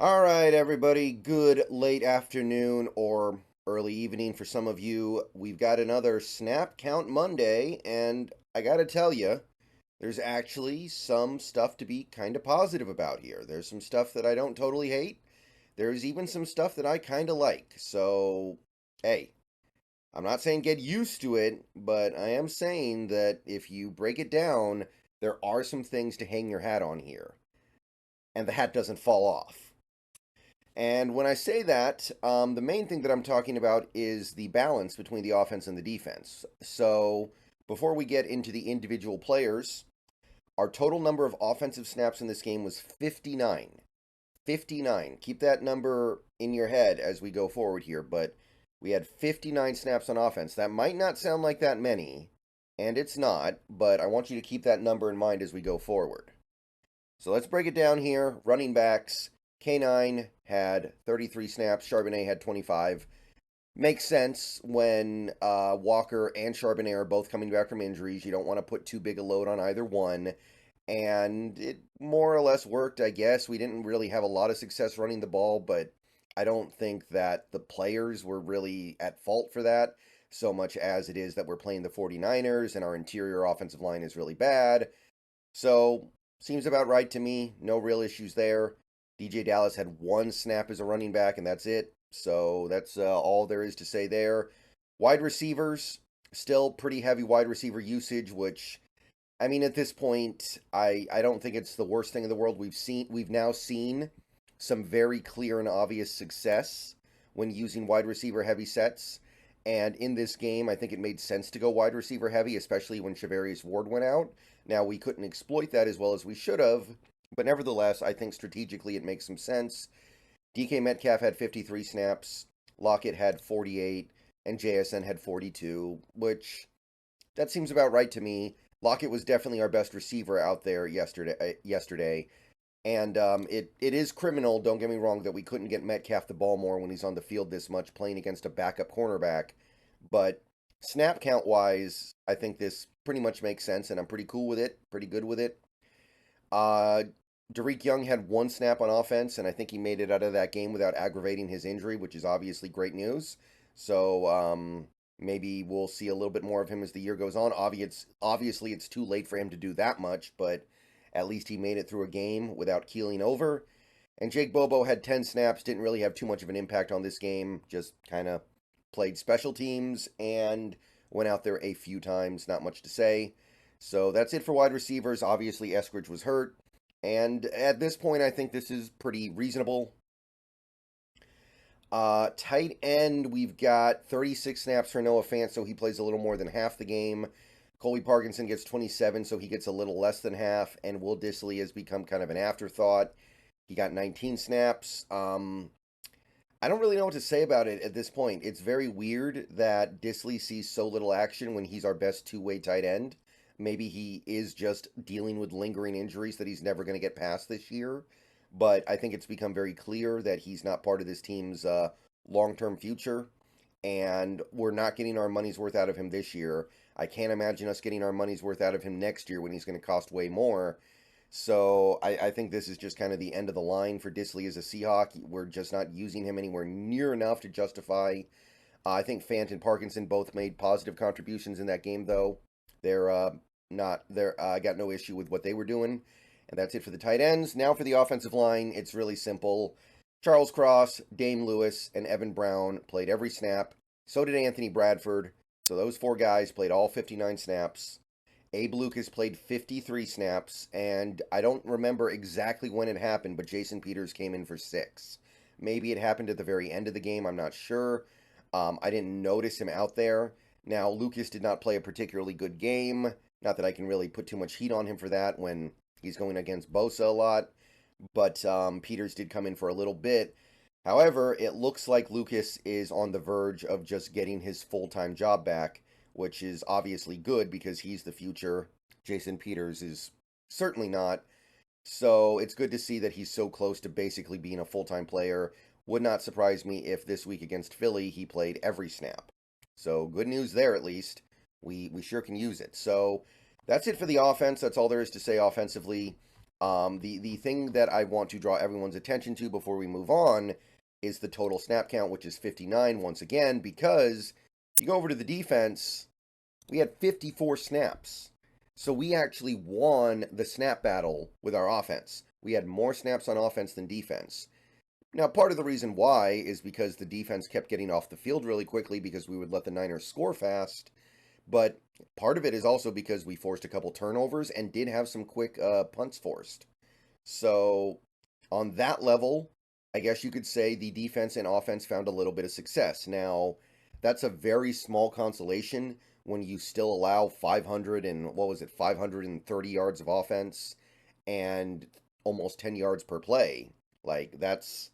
All right, everybody. Good late afternoon or early evening for some of you. We've got another Snap Count Monday, and I got to tell you, there's actually some stuff to be kind of positive about here. There's some stuff that I don't totally hate. There's even some stuff that I kind of like. So, hey, I'm not saying get used to it, but I am saying that if you break it down, there are some things to hang your hat on here, and the hat doesn't fall off. And when I say that, the main thing that I'm talking about is the balance between the offense and the defense. So before we get into the individual players, our total number of offensive snaps in this game was 59. 59. Keep that number in your head as we go forward here, but we had 59 snaps on offense. That might not sound like that many, and it's not, but I want you to keep that number in mind as we go forward. So let's break it down here. Running backs. K9 had 33 snaps. Charbonnet had 25. Makes sense when Walker and Charbonnet are both coming back from injuries. You don't want to put too big a load on either one. And it more or less worked, I guess. We didn't really have a lot of success running the ball, but I don't think that the players were really at fault for that, so much as it is that we're playing the 49ers and our interior offensive line is really bad. So, seems about right to me. No real issues there. DJ Dallas had one snap as a running back, and that's it. So, that's all there is to say there. Wide receivers, still pretty heavy wide receiver usage, which, I mean, at this point, I don't think it's the worst thing in the world. We've now seen some very clear and obvious success when using wide receiver heavy sets. And in this game, I think it made sense to go wide receiver heavy, especially when Charvarius Ward went out. Now, we couldn't exploit that as well as we should have, but nevertheless, I think strategically it makes some sense. DK Metcalf had 53 snaps, Lockett had 48, and JSN had 42, which that seems about right to me. Lockett was definitely our best receiver out there yesterday. And it is criminal, don't get me wrong, that we couldn't get Metcalf the ball more when he's on the field this much playing against a backup cornerback. But snap count wise, I think this pretty much makes sense, and I'm pretty cool with it, pretty good with it. Uh, Derek Young had one snap on offense, and I think he made it out of that game without aggravating his injury, which is obviously great news. So maybe we'll see a little bit more of him as the year goes on. Obviously, it's too late for him to do that much, but at least he made it through a game without keeling over. And Jake Bobo had 10 snaps, didn't really have too much of an impact on this game, just kind of played special teams and went out there a few times, not much to say. So that's it for wide receivers. Obviously, Eskridge was hurt. And at this point, I think this is pretty reasonable. Tight end, we've got 36 snaps for Noah Fant, so he plays a little more than half the game. Colby Parkinson gets 27, so he gets a little less than half. And Will Dissly has become kind of an afterthought. He got 19 snaps. I don't really know what to say about it at this point. It's very weird that Dissly sees so little action when he's our best two-way tight end. Maybe he is just dealing with lingering injuries that he's never going to get past this year. But I think it's become very clear that he's not part of this team's long-term future. And we're not getting our money's worth out of him this year. I can't imagine us getting our money's worth out of him next year when he's going to cost way more. So I think this is just kind of the end of the line for Dissly as a Seahawk. We're just not using him anywhere near enough to justify. I think Fant and Parkinson both made positive contributions in that game, though. They're not. I got no issue with what they were doing, and that's it for the tight ends. Now for the offensive line, it's really simple. Charles Cross, Dame Lewis, and Evan Brown played every snap. So did Anthony Bradford. So those four guys played all 59 snaps. Abe Lucas played 53 snaps, and I don't remember exactly when it happened, but Jason Peters came in for 6. Maybe it happened at the very end of the game, I'm not sure. I didn't notice him out there. Now, Lucas did not play a particularly good game. Not that I can really put too much heat on him for that when he's going against Bosa a lot, but Peters did come in for a little bit. However, it looks like Lucas is on the verge of just getting his full-time job back, which is obviously good because he's the future. Jason Peters is certainly not. So it's good to see that he's so close to basically being a full-time player. Would not surprise me if this week against Philly he played every snap. So good news there at least. We sure can use it. So that's it for the offense. That's all there is to say offensively. The thing that I want to draw everyone's attention to before we move on is the total snap count, which is 59 once again, because you go over to the defense, we had 54 snaps. So we actually won the snap battle with our offense. We had more snaps on offense than defense. Now, part of the reason why is because the defense kept getting off the field really quickly because we would let the Niners score fast. But part of it is also because we forced a couple turnovers and did have some quick punts forced. So, on that level, I guess you could say the defense and offense found a little bit of success. Now, that's a very small consolation when you still allow 500 and what was it, 530 yards of offense and almost 10 yards per play. Like, that's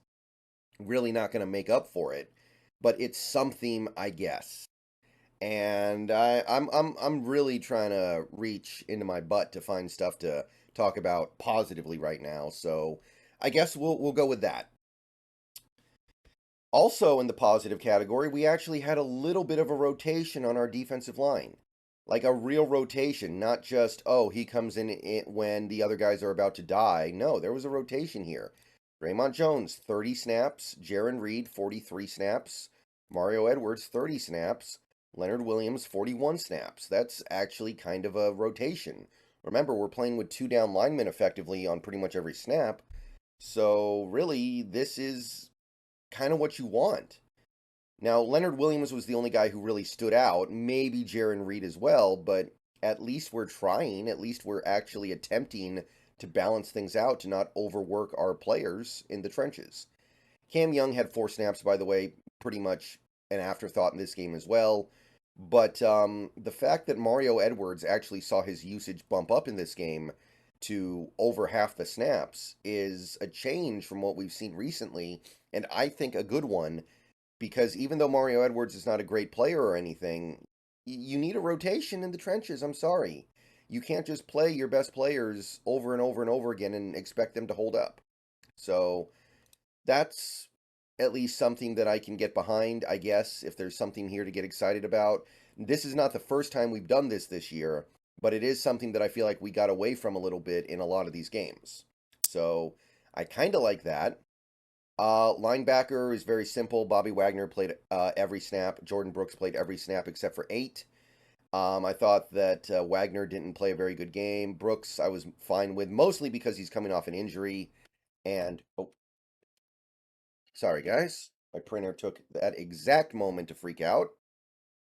really not going to make up for it, but it's something, I guess. And I'm really trying to reach into my butt to find stuff to talk about positively right now. So I guess we'll go with that. Also in the positive category, we actually had a little bit of a rotation on our defensive line. Like a real rotation, not just, oh, he comes in when the other guys are about to die. No, there was a rotation here. Draymond Jones, 30 snaps. Jaron Reed, 43 snaps. Mario Edwards, 30 snaps. Leonard Williams, 41 snaps. That's actually kind of a rotation. Remember, we're playing with 2 down linemen effectively on pretty much every snap. So, really, this is kind of what you want. Now, Leonard Williams was the only guy who really stood out. Maybe Jaron Reed as well, but at least we're trying. At least we're actually attempting to balance things out to not overwork our players in the trenches. Cam Young had 4 snaps, by the way, pretty much an afterthought in this game as well. But the fact that Mario Edwards actually saw his usage bump up in this game to over half the snaps is a change from what we've seen recently, and I think a good one, because even though Mario Edwards is not a great player or anything, you need a rotation in the trenches. I'm sorry. You can't just play your best players over and over and over again and expect them to hold up. So that's at least something that I can get behind, I guess, if there's something here to get excited about. This is not the first time we've done this year, but it is something that I feel like we got away from a little bit in a lot of these games. So I kind of like that. Linebacker is very simple. Bobby Wagner played every snap. Jordan Brooks played every snap except for 8. I thought that Wagner didn't play a very good game. Brooks, I was fine with, mostly because he's coming off an injury. And, oh, sorry, guys. My printer took that exact moment to freak out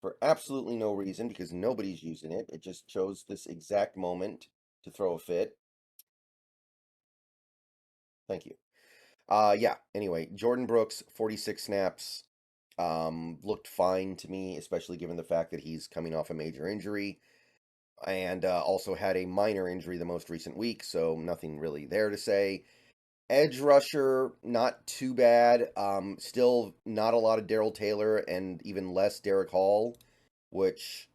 for absolutely no reason because nobody's using it. It just chose this exact moment to throw a fit. Thank you. Yeah, anyway, Jordan Brooks, 46 snaps. Looked fine to me, especially given the fact that he's coming off a major injury and also had a minor injury the most recent week, so nothing really there to say. Edge rusher, not too bad. Still not a lot of Darrell Taylor and even less Derek Hall, which,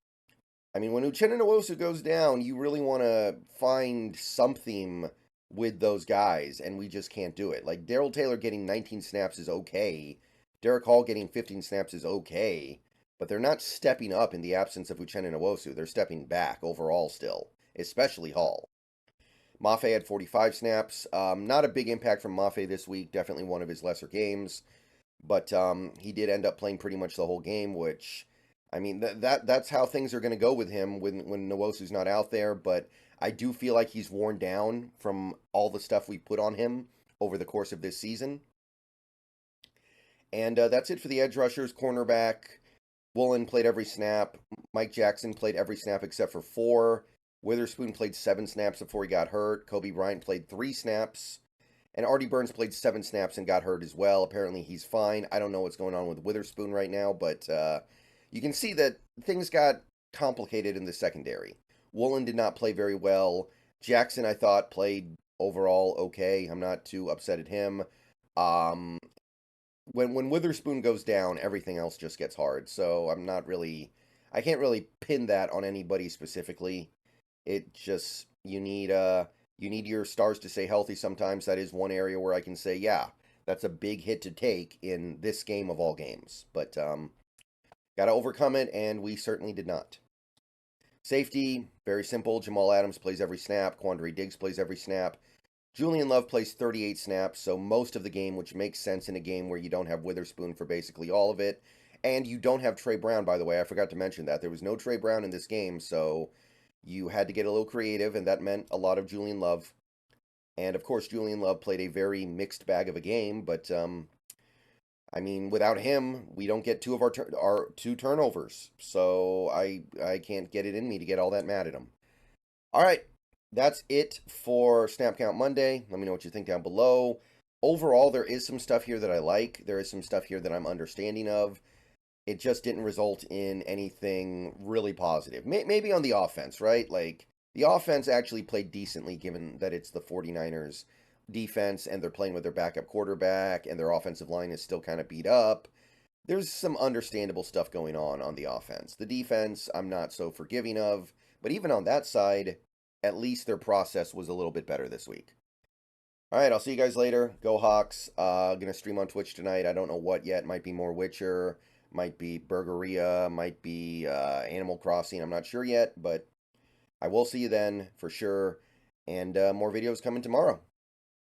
I mean, when Uchenna Nwosu goes down, you really want to find something with those guys, and we just can't do it. Like, Darrell Taylor getting 19 snaps is okay. Derek Hall getting 15 snaps is okay, but they're not stepping up in the absence of Uchenna Nwosu. They're stepping back overall still, especially Hall. Mafe had 45 snaps. Not a big impact from Mafe this week. Definitely one of his lesser games. But he did end up playing pretty much the whole game, which, I mean, that's how things are going to go with him when Nwosu's not out there. But I do feel like he's worn down from all the stuff we put on him over the course of this season. And that's it for the edge rushers. Cornerback, Woolen played every snap. Mike Jackson played every snap except for 4. Witherspoon played 7 snaps before he got hurt. Kobe Bryant played 3 snaps. And Artie Burns played 7 snaps and got hurt as well. Apparently he's fine. I don't know what's going on with Witherspoon right now, but you can see that things got complicated in the secondary. Woolen did not play very well. Jackson, I thought, played overall okay. I'm not too upset at him. When Witherspoon goes down, everything else just gets hard. So I can't really pin that on anybody specifically. It just, you need your stars to stay healthy sometimes. That is one area where I can say, yeah, that's a big hit to take in this game of all games. But got to overcome it, and we certainly did not. Safety, very simple. Jamal Adams plays every snap. Quandre Diggs plays every snap. Julian Love plays 38 snaps, so most of the game, which makes sense in a game where you don't have Witherspoon for basically all of it. And you don't have Trey Brown, by the way. I forgot to mention that. There was no Trey Brown in this game, so you had to get a little creative, and that meant a lot of Julian Love. And of course, Julian Love played a very mixed bag of a game, but I mean, without him, we don't get two of our two turnovers. So I can't get it in me to get all that mad at him. All right, that's it for Snap Count Monday. Let me know what you think down below. Overall, there is some stuff here that I like. There is some stuff here that I'm understanding of. It just didn't result in anything really positive. Maybe on the offense, right? Like, the offense actually played decently given that it's the 49ers defense and they're playing with their backup quarterback and their offensive line is still kind of beat up. There's some understandable stuff going on the offense. The defense, I'm not so forgiving of, but even on that side, at least their process was a little bit better this week. All right, I'll see you guys later. Go Hawks. Gonna stream on Twitch tonight. I don't know what yet. Might be more Witcher, might be Burgeria, might be Animal Crossing. I'm not sure yet, but I will see you then for sure. And more videos coming tomorrow.